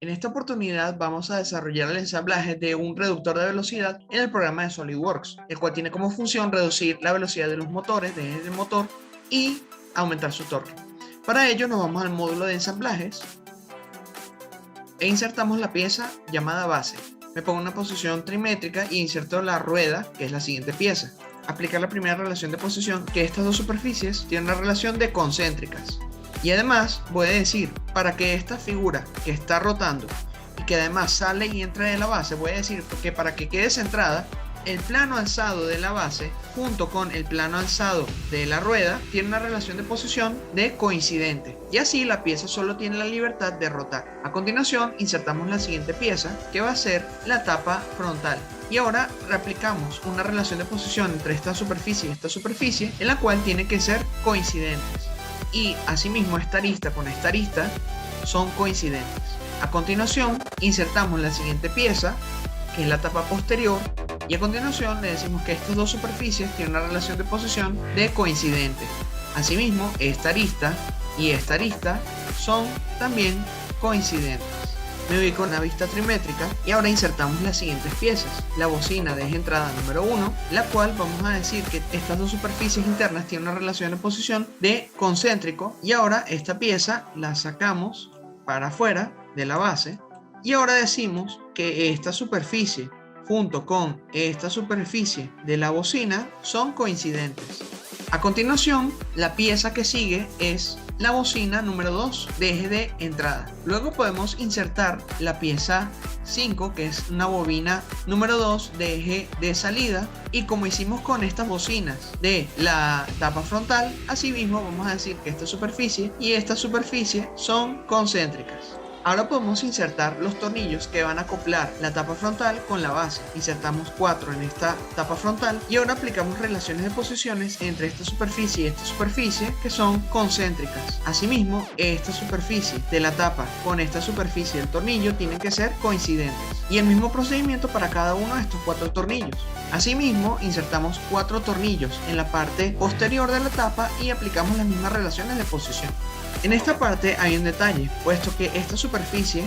En esta oportunidad vamos a desarrollar el ensamblaje de un reductor de velocidad en el programa de SolidWorks, el cual tiene como función reducir la velocidad de los motores, del motor y aumentar su torque. Para ello nos vamos al módulo de ensamblajes e insertamos la pieza llamada base. Me pongo en una posición trimétrica y inserto la rueda, que es la siguiente pieza. Aplicar la primera relación de posición, que estas dos superficies tienen una relación de concéntricas. Y además voy a decir, para que esta figura que está rotando y que además sale y entra de la base, voy a decir que para que quede centrada, el plano alzado de la base junto con el plano alzado de la rueda tiene una relación de posición de coincidente, y así la pieza solo tiene la libertad de rotar. A continuación insertamos la siguiente pieza, que va a ser la tapa frontal, y ahora reaplicamos una relación de posición entre esta superficie y esta superficie, en la cual tiene que ser coincidentes, y asimismo esta arista con esta arista son coincidentes. A continuación insertamos la siguiente pieza, que es la tapa posterior, y a continuación le decimos que estas dos superficies tienen una relación de posición de coincidente. Asimismo, esta arista y esta arista son también coincidentes. Me ubico en la vista trimétrica y ahora insertamos las siguientes piezas. La bocina de eje entrada número 1, la cual vamos a decir que estas dos superficies internas tienen una relación de posición de concéntrico, y ahora esta pieza la sacamos para afuera de la base, y ahora decimos que esta superficie junto con esta superficie de la bocina son coincidentes. A continuación, la pieza que sigue es la bocina número 2 de eje de entrada. Luego podemos insertar la pieza 5, que es una bobina número 2 de eje de salida, y como hicimos con estas bocinas de la tapa frontal, asimismo vamos a decir que esta superficie y esta superficie son concéntricas. Ahora podemos insertar los tornillos que van a acoplar la tapa frontal con la base. Insertamos 4 en esta tapa frontal y ahora aplicamos relaciones de posiciones entre esta superficie y esta superficie, que son concéntricas. Asimismo, esta superficie de la tapa con esta superficie del tornillo tienen que ser coincidentes, y el mismo procedimiento para cada uno de estos 4 tornillos. Asimismo, insertamos 4 tornillos en la parte posterior de la tapa y aplicamos las mismas relaciones de posición. En esta parte hay un detalle, puesto que esta superficie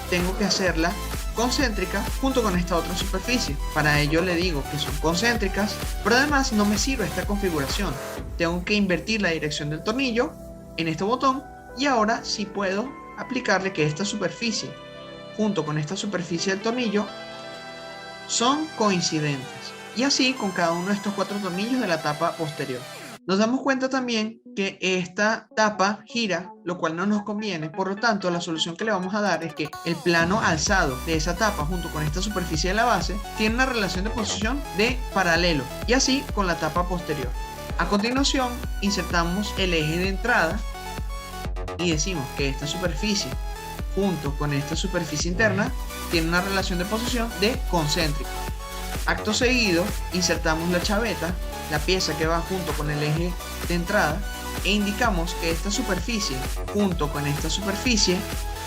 tengo que hacerla concéntrica junto con esta otra superficie. Para ello le digo que son concéntricas, pero además no me sirve esta configuración. Tengo que invertir la dirección del tornillo en este botón, y ahora sí puedo aplicarle que esta superficie junto con esta superficie del tornillo son coincidentes, y así con cada uno de estos 4 tornillos de la tapa posterior. Nos damos cuenta también que esta tapa gira, lo cual no nos conviene. Por lo tanto, la solución que le vamos a dar es que el plano alzado de esa tapa junto con esta superficie de la base tiene una relación de posición de paralelo, y así con la tapa posterior. A continuación insertamos el eje de entrada y decimos que esta superficie junto con esta superficie interna tiene una relación de posición de concéntrico. Acto seguido insertamos la chaveta, la pieza que va junto con el eje de entrada, e indicamos que esta superficie junto con esta superficie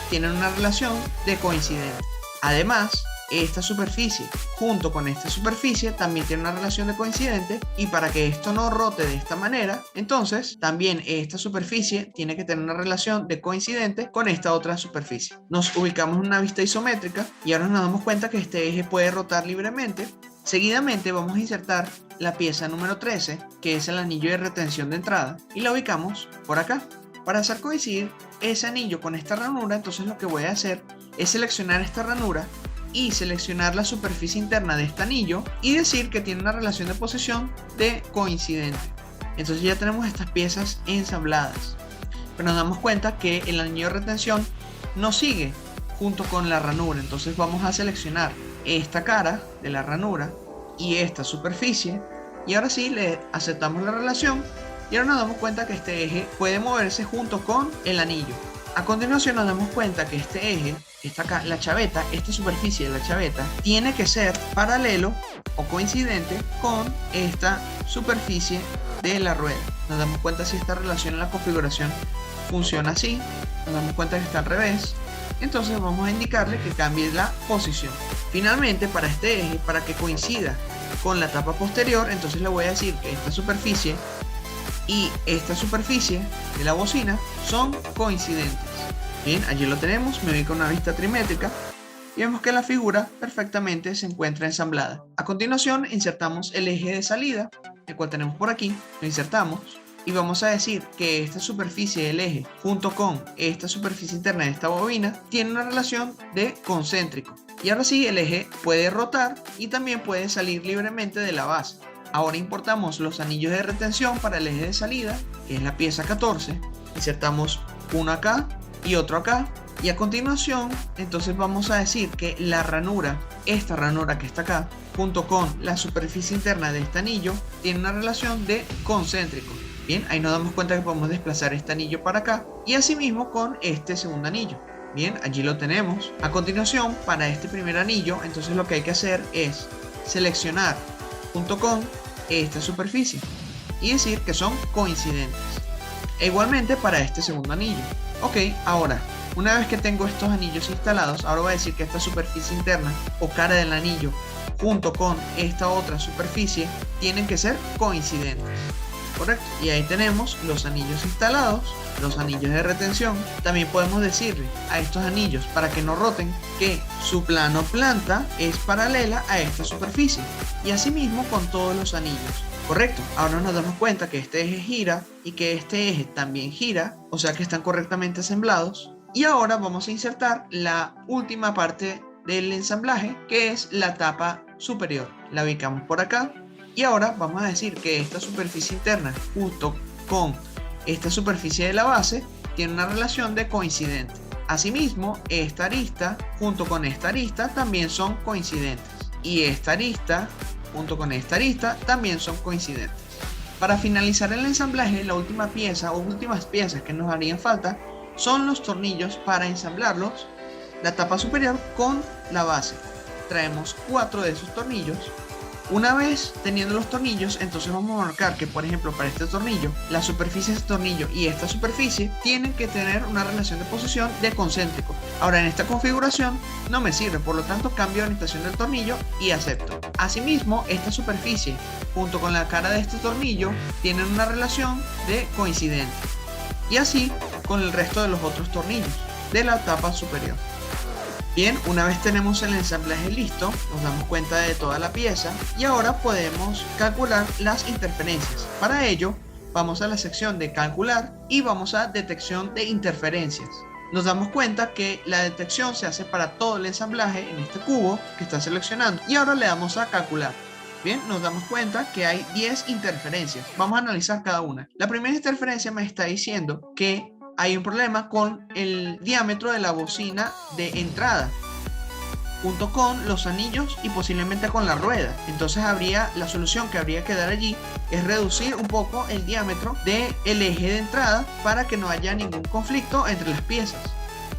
tienen una relación de coincidente. Además, esta superficie junto con esta superficie también tiene una relación de coincidente, y para que esto no rote de esta manera, entonces también esta superficie tiene que tener una relación de coincidente con esta otra superficie. Nos ubicamos en una vista isométrica y ahora nos damos cuenta que este eje puede rotar libremente. Seguidamente vamos a insertar la pieza número 13, que es el anillo de retención de entrada, y la ubicamos por acá. Para hacer coincidir ese anillo con esta ranura, entonces lo que voy a hacer es seleccionar esta ranura y seleccionar la superficie interna de este anillo y decir que tiene una relación de posición de coincidente. Entonces ya tenemos estas piezas ensambladas, pero nos damos cuenta que el anillo de retención no sigue junto con la ranura. Entonces vamos a seleccionar esta cara de la ranura y esta superficie, y ahora sí le aceptamos la relación, y ahora nos damos cuenta que este eje puede moverse junto con el anillo. A continuación nos damos cuenta que este eje, la chaveta, esta superficie de la chaveta tiene que ser paralelo o coincidente con esta superficie de la rueda. Nos damos cuenta si esta relación en la configuración funciona así, nos damos cuenta que está al revés. Entonces vamos a indicarle que cambie la posición. Finalmente, para este eje, para que coincida con la tapa posterior, entonces le voy a decir que esta superficie y esta superficie de la bocina son coincidentes. Bien, allí lo tenemos, me ubica una vista trimétrica y vemos que la figura perfectamente se encuentra ensamblada. A continuación insertamos el eje de salida, el cual tenemos por aquí, lo insertamos y vamos a decir que esta superficie del eje junto con esta superficie interna de esta bobina tiene una relación de concéntrico. Y ahora sí, el eje puede rotar y también puede salir libremente de la base. Ahora importamos los anillos de retención para el eje de salida, que es la pieza 14. Insertamos uno acá y otro acá. Y a continuación, entonces vamos a decir que la ranura, esta ranura que está acá, junto con la superficie interna de este anillo, tiene una relación de concéntrico. Bien, ahí nos damos cuenta que podemos desplazar este anillo para acá y asimismo con este segundo anillo. Bien, allí lo tenemos. A continuación, para este primer anillo, entonces lo que hay que hacer es seleccionar junto con esta superficie y decir que son coincidentes. E igualmente para este segundo anillo. Ok, ahora, una vez que tengo estos anillos instalados, ahora voy a decir que esta superficie interna o cara del anillo junto con esta otra superficie tienen que ser coincidentes. Correcto, y ahí tenemos los anillos instalados, los anillos de retención. También podemos decirle a estos anillos, para que no roten, que su plano planta es paralela a esta superficie y asimismo con todos los anillos. Correcto, ahora nos damos cuenta que este eje gira y que este eje también gira, o sea que están correctamente ensamblados. Y ahora vamos a insertar la última parte del ensamblaje, que es la tapa superior. La ubicamos por acá. Y ahora vamos a decir que esta superficie interna junto con esta superficie de la base tiene una relación de coincidente. Asimismo, esta arista junto con esta arista también son coincidentes. Y esta arista junto con esta arista también son coincidentes. Para finalizar el ensamblaje, la última pieza o últimas piezas que nos harían falta son los tornillos para ensamblarlos, la tapa superior con la base. Traemos 4 de esos tornillos. Una vez teniendo los tornillos, entonces vamos a marcar que, por ejemplo, para este tornillo, la superficie de este tornillo y esta superficie tienen que tener una relación de posición de concéntrico. Ahora, en esta configuración no me sirve, por lo tanto cambio la orientación del tornillo y acepto. Asimismo, esta superficie junto con la cara de este tornillo tienen una relación de coincidente. Y así con el resto de los otros tornillos de la tapa superior. Bien, una vez tenemos el ensamblaje listo, nos damos cuenta de toda la pieza y ahora podemos calcular las interferencias. Para ello, vamos a la sección de calcular y vamos a detección de interferencias. Nos damos cuenta que la detección se hace para todo el ensamblaje en este cubo que está seleccionando y ahora le damos a calcular. Bien, nos damos cuenta que hay 10 interferencias. Vamos a analizar cada una. La primera interferencia me está diciendo que hay un problema con el diámetro de la bocina de entrada junto con los anillos y posiblemente con la rueda. Entonces la solución que habría que dar allí es reducir un poco el diámetro del eje de entrada para que no haya ningún conflicto entre las piezas.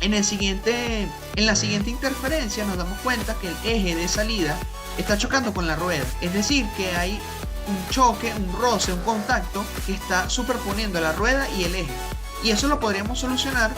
En la siguiente interferencia nos damos cuenta que el eje de salida está chocando con la rueda, es decir que hay un choque, un roce, un contacto que está superponiendo la rueda y el eje. Y eso lo podríamos solucionar,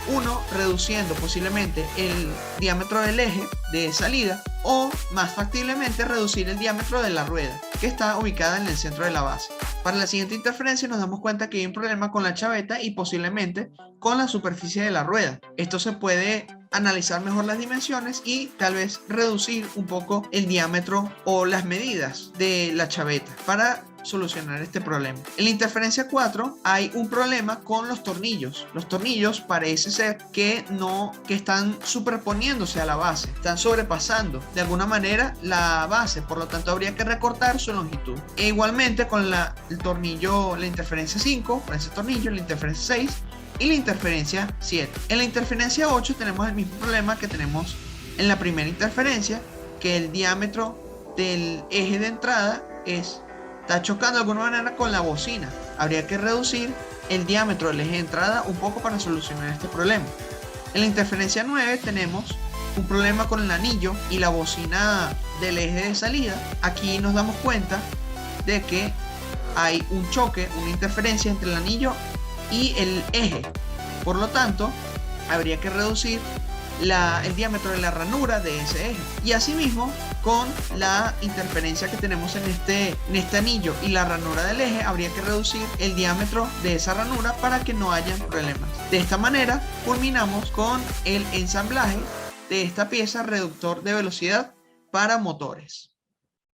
uno, reduciendo posiblemente el diámetro del eje de salida o, más factiblemente, reducir el diámetro de la rueda, que está ubicada en el centro de la base. Para la siguiente interferencia nos damos cuenta que hay un problema con la chaveta y posiblemente con la superficie de la rueda. Esto se puede analizar mejor las dimensiones y tal vez reducir un poco el diámetro o las medidas de la chaveta para solucionar este problema. En la interferencia 4 hay un problema con los tornillos. Los tornillos parece ser que están superponiéndose a la base, están sobrepasando de alguna manera la base, por lo tanto habría que recortar su longitud. E igualmente con el tornillo, la interferencia 5, con ese tornillo, la interferencia 6 y la interferencia 7. En la interferencia 8 tenemos el mismo problema que tenemos en la primera interferencia, que el diámetro del eje de entrada está chocando de alguna manera con la bocina. Habría que reducir el diámetro del eje de entrada un poco para solucionar este problema. En la interferencia 9 tenemos un problema con el anillo y la bocina del eje de salida. Aquí nos damos cuenta de que hay un choque, una interferencia entre el anillo y el eje. Por lo tanto, habría que reducir el diámetro de la ranura de ese eje. Y asimismo, con la interferencia que tenemos en este anillo y la ranura del eje, habría que reducir el diámetro de esa ranura para que no haya problemas. De esta manera, culminamos con el ensamblaje de esta pieza reductor de velocidad para motores.